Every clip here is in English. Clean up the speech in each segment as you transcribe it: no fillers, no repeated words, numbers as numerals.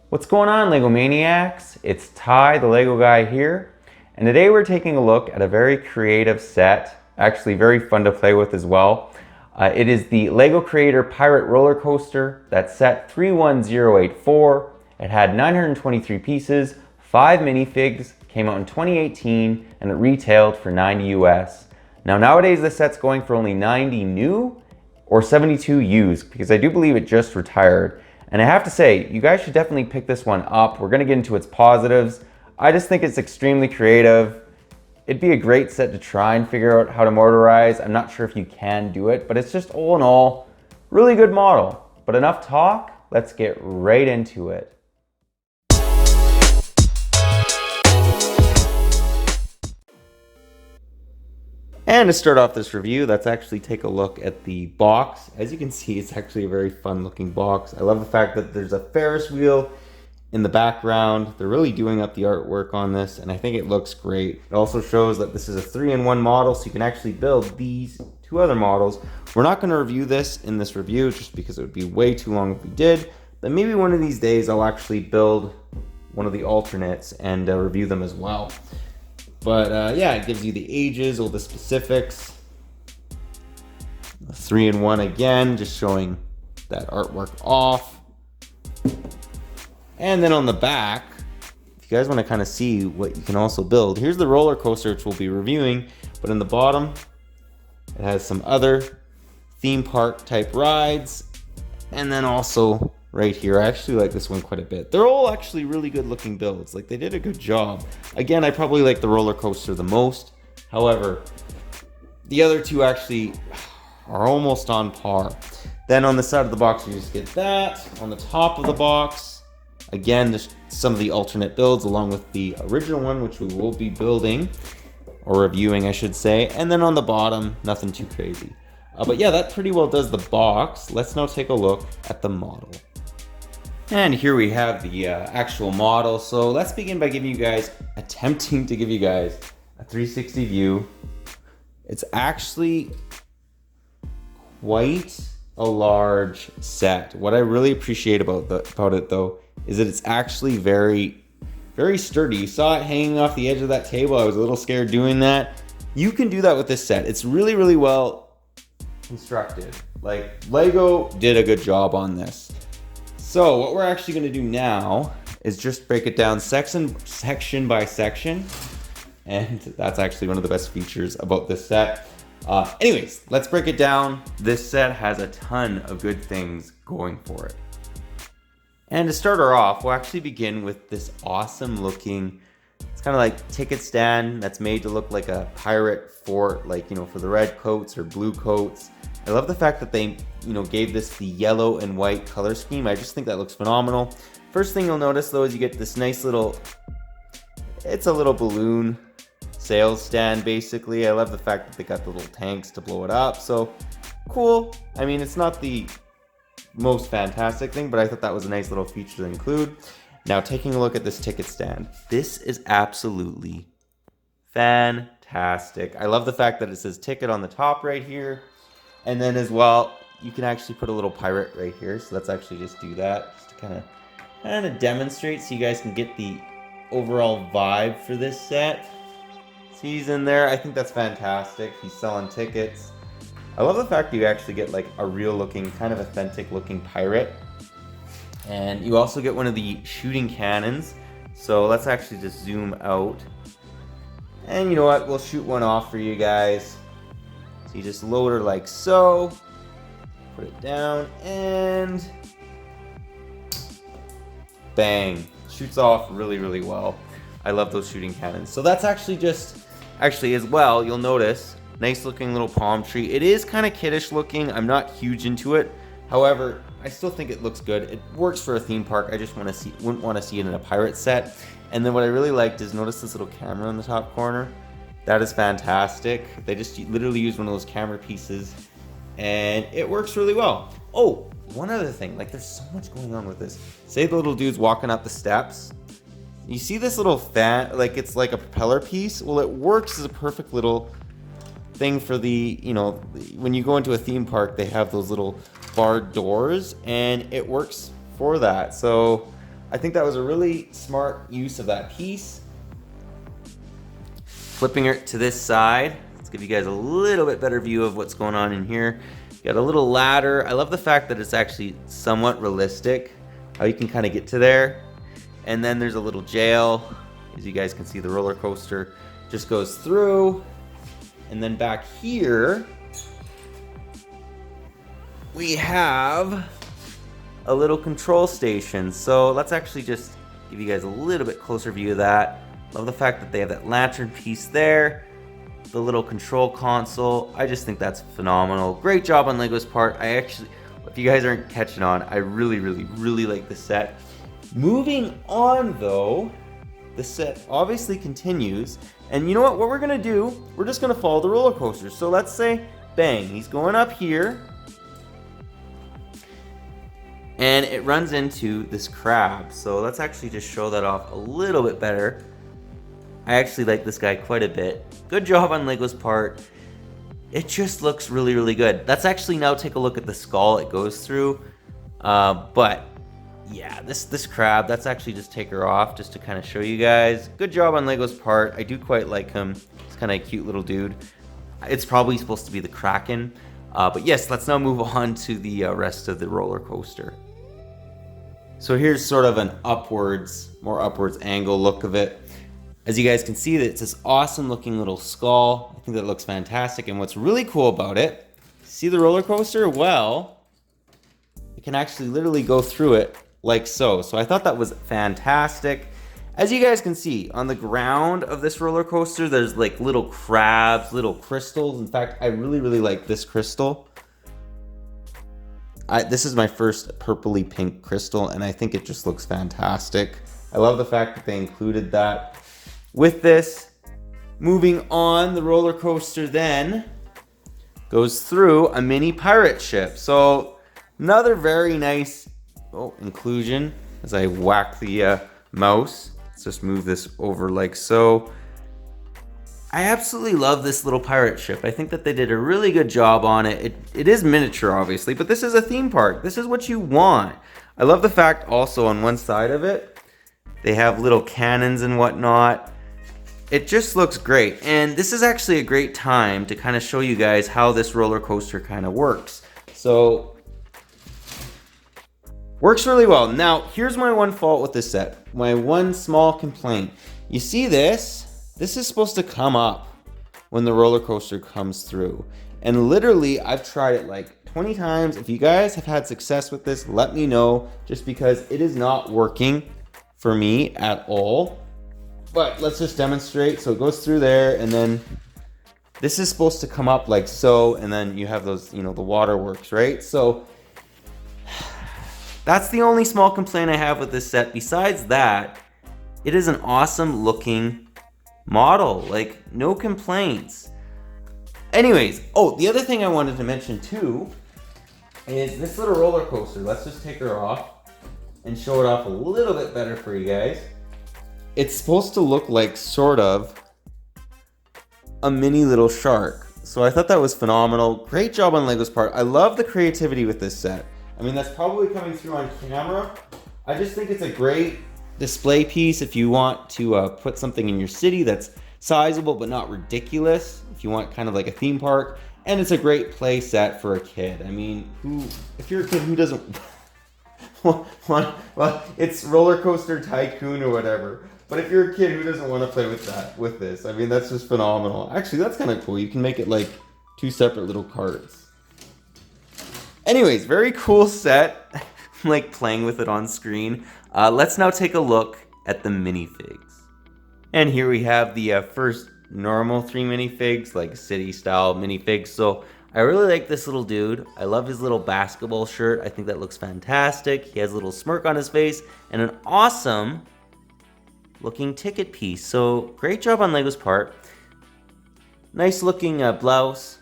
What's going on, LEGO Maniacs? It's Ty, the LEGO guy here, and today we're taking a look at a very creative set, actually very fun to play with as well. It is the LEGO Creator Pirate Roller Coaster. That's set 31084. It had 923 pieces, 5 minifigs, came out in 2018, and it retailed for 90 US. Now nowadays this set's going for only 90 new or 72 used, because I do believe it just retired. And I have to say, you guys should definitely pick this one up. We're gonna get into its positives. I just think it's extremely creative. It'd be a great set to try and figure out how to motorize. I'm not sure if you can do it, but it's just all in all, really good model. But enough talk, let's get right into it. And to start off this review, let's actually take a look at the box. As you can see, it's actually a very fun looking box. I love the fact that there's a Ferris wheel in the background. They're really doing up the artwork on this, and I think it looks great. It also shows that this is a 3-in-1 model, so you can actually build these two other models. We're not going to review this in this review just because it would be way too long if we did, but maybe one of these days I'll actually build one of the alternates and review them as well. But yeah, it gives you the ages, all the specifics. 3-in-1 again, just showing that artwork off. And then on the back, if you guys want to kind of see what you can also build, here's the roller coaster, which we'll be reviewing. But in the bottom, it has some other theme park type rides. And then also right here, I actually like this one quite a bit. They're all actually really good looking builds. Like, they did a good job. Again, I probably like the roller coaster the most. However, the other two actually are almost on par. Then on the side of the box, you just get that. On the top of the box, again, there's some of the alternate builds along with the original one, which we will be building, or reviewing, I should say. And then on the bottom, nothing too crazy. But yeah, that pretty well does the box. Let's now take a look at the model. And here we have the actual model. So let's begin by attempting to give you guys a 360 view. It's actually quite a large set. What I really appreciate about it though is that it's actually very, very sturdy. You saw it hanging off the edge of that table. I was a little scared doing that. You can do that with this set. It's really, really well constructed. Like, LEGO did a good job on this. So what we're actually going to do now is just break it down section by section. And that's actually one of the best features about this set. Anyways, let's break it down. This set has a ton of good things going for it. And to start her off, we'll actually begin with this awesome looking, it's kind of like ticket stand that's made to look like a pirate fort, like, you know, for the red coats or blue coats. I love the fact that they, you know, gave this the yellow and white color scheme. I just think that looks phenomenal. First thing you'll notice though is you get this nice little, it's a little balloon sail stand basically. I love the fact that they got the little tanks to blow it up. So cool. I mean, it's not the most fantastic thing, but I thought that was a nice little feature to include. Now taking a look at this ticket stand, this is absolutely fantastic. I love the fact that it says ticket on the top right here. And then as well, you can actually put a little pirate right here. So let's actually just do that, just to kind of demonstrate so you guys can get the overall vibe for this set. See, he's in there. I think that's fantastic. He's selling tickets. I love the fact that you actually get like a real looking, kind of authentic looking pirate. And you also get one of the shooting cannons. So let's actually just zoom out. And you know what? We'll shoot one off for you guys. So you just load her like so, put it down, and bang. Shoots off really, really well. I love those shooting cannons. So that's actually as well, you'll notice, nice looking little palm tree. It is kind of kiddish looking. I'm not huge into it. However, I still think it looks good. It works for a theme park. I just wouldn't want to see it in a pirate set. And then what I really liked is notice this little camera in the top corner. That is fantastic. They just literally use one of those camera pieces and it works really well. Oh, one other thing, like there's so much going on with this. Say the little dude's walking up the steps. You see this little fan, like it's like a propeller piece? Well, it works as a perfect little thing for the, you know, when you go into a theme park, they have those little barred doors and it works for that. So I think that was a really smart use of that piece. Flipping it to this side, let's give you guys a little bit better view of what's going on in here. You got a little ladder. I love the fact that it's actually somewhat realistic, how you can kind of get to there. And then there's a little jail. As you guys can see, the roller coaster just goes through. And then back here, we have a little control station. So let's actually just give you guys a little bit closer view of that. Love the fact that they have that lantern piece there, the little control console. I just think that's phenomenal. Great job on LEGO's part. If you guys aren't catching on, I really like this set. Moving on though, the set obviously continues. And you know what we're gonna do? We're just gonna follow the roller coaster. So let's say, bang, he's going up here. And it runs into this crab. So let's actually just show that off a little bit better. I actually like this guy quite a bit. Good job on LEGO's part. It just looks really good. Let's actually now take a look at the skull it goes through. But yeah, this crab, let's actually just take her off just to kind of show you guys. Good job on LEGO's part. I do quite like him. He's kind of a cute little dude. It's probably supposed to be the Kraken. But yes, let's now move on to the rest of the roller coaster. So here's sort of an more upwards angle look of it. As you guys can see, that it's this awesome looking little skull. I think that looks fantastic. And what's really cool about it, see the roller coaster? Well, it can actually literally go through it like so. So I thought that was fantastic. As you guys can see, on the ground of this roller coaster, there's like little crabs, little crystals. In fact, I really like this crystal. This is my first purpley pink crystal, and I think it just looks fantastic. I love the fact that they included that with this. Moving on, the roller coaster then goes through a mini pirate ship. So another very nice inclusion. As I whack the mouse, let's just move this over like so. I absolutely love this little pirate ship. I think that they did a really good job on it. It is miniature, obviously, but this is a theme park. This is what you want. I love the fact also on one side of it, they have little cannons and whatnot. It just looks great. And this is actually a great time to kind of show you guys how this roller coaster kind of works. So, works really well. Now, here's my one fault with this set. My one small complaint. You see this? This is supposed to come up when the roller coaster comes through. And literally, I've tried it like 20 times. If you guys have had success with this, let me know, just because it is not working for me at all. But let's just demonstrate. So it goes through there, and then this is supposed to come up like so, and then you have those, the waterworks, right? So that's the only small complaint I have with this set. Besides that, it is an awesome looking model. Like, no complaints. Anyways, the other thing I wanted to mention too is this little roller coaster. Let's just take her off and show it off a little bit better for you guys. It's supposed to look like sort of a mini little shark. So I thought that was phenomenal. Great job on LEGO's part. I love the creativity with this set. I mean, that's probably coming through on camera. I just think it's a great display piece if you want to put something in your city that's sizable but not ridiculous. If you want kind of like a theme park. And it's a great play set for a kid. I mean, if you're a kid who doesn't well, it's Roller Coaster Tycoon or whatever. But if you're a kid who doesn't want to play with this, I mean, that's just phenomenal. Actually, that's kind of cool. You can make it like 2 separate little carts. Anyways, very cool set. I'm like playing with it on screen. Let's now take a look at the minifigs. And here we have the first normal 3 minifigs, like city style minifigs. So I really like this little dude. I love his little basketball shirt. I think that looks fantastic. He has a little smirk on his face and an awesome looking ticket piece. So great job on LEGO's part. Nice looking blouse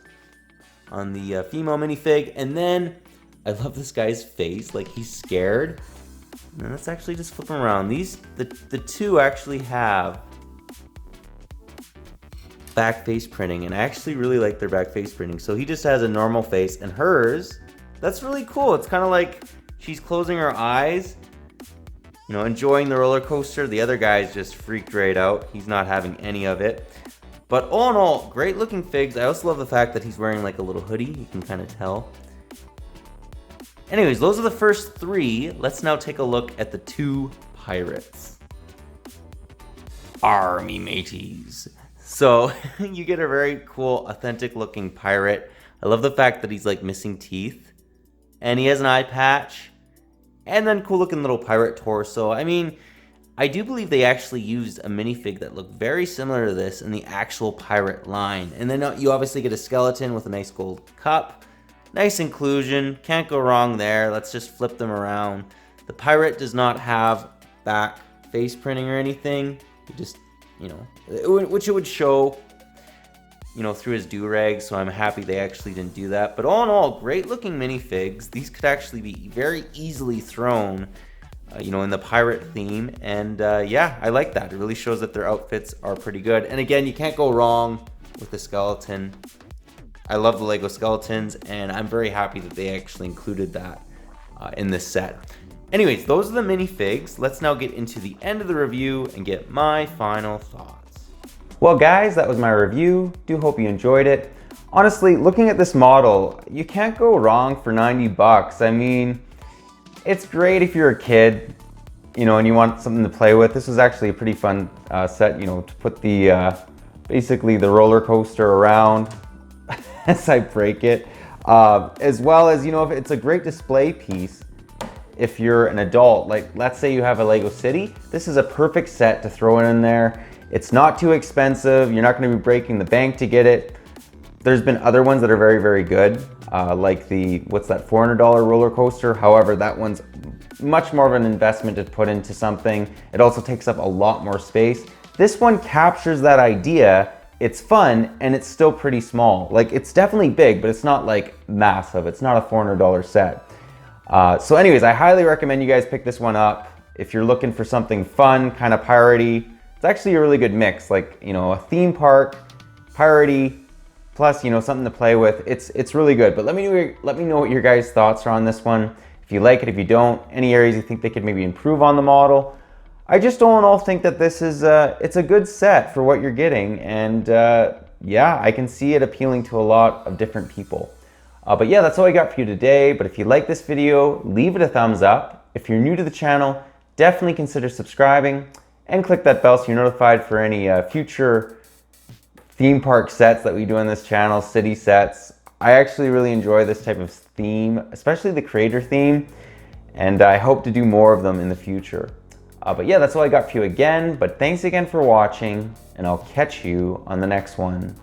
on the female minifig. And then I love this guy's face, like he's scared. And let's actually just flip him around. The two actually have back face printing, and I actually really like their back face printing. So he just has a normal face, and hers, that's really cool. It's kind of like she's closing her eyes, you know, enjoying the roller coaster. The other guy's just freaked right out. He's not having any of it. But all in all, great looking figs. I also love the fact that he's wearing like a little hoodie. You can kind of tell. Anyways, those are the first 3. Let's now take a look at the 2 pirates. Army Mateys. So you get a very cool, authentic looking pirate. I love the fact that he's like missing teeth. And he has an eye patch. And then cool looking little pirate torso. I mean, I do believe they actually used a minifig that looked very similar to this in the actual pirate line. And then you obviously get a skeleton with a nice gold cup. Nice inclusion, can't go wrong there. Let's just flip them around. The pirate does not have back face printing or anything. You just, you know, which it would show, you know, through his do-rag, so I'm happy they actually didn't do that. But all in all, great looking minifigs. These could actually be very easily thrown, you know, in the pirate theme. And yeah, I like that. It really shows that their outfits are pretty good. And again, you can't go wrong with the skeleton. I love the LEGO skeletons, and I'm very happy that they actually included that in this set. Anyways, those are the minifigs. Let's now get into the end of the review and get my final thoughts. Well guys, that was my review. Do hope you enjoyed it. Honestly, looking at this model, you can't go wrong for 90 bucks. I mean, it's great if you're a kid, you know, and you want something to play with. This was actually a pretty fun set, you know, to put the, basically the roller coaster around as I break it. As well as, you know, if it's a great display piece, if you're an adult, like let's say you have a Lego City, this is a perfect set to throw in there. It's not too expensive. You're not gonna be breaking the bank to get it. There's been other ones that are very, very good, like the, what's that, $400 roller coaster. However, that one's much more of an investment to put into something. It also takes up a lot more space. This one captures that idea. It's fun, and it's still pretty small. Like, it's definitely big, but it's not like massive. It's not a $400 set. So anyways, I highly recommend you guys pick this one up. If you're looking for something fun, kind of piratey, it's actually a really good mix. Like, you know, a theme park, piratey, plus, you know, something to play with. It's really good. But let me know what your guys' thoughts are on this one. If you like it, if you don't, any areas you think they could maybe improve on the model. I just all in all think that this is it's a good set for what you're getting, and yeah, I can see it appealing to a lot of different people. But yeah, that's all I got for you today. But if you like this video, leave it a thumbs up. If you're new to the channel, definitely consider subscribing and click that bell so you're notified for any future theme park sets that we do on this channel, city sets. I actually really enjoy this type of theme, especially the creator theme, and I hope to do more of them in the future. But yeah, that's all I got for you again, but thanks again for watching, and I'll catch you on the next one.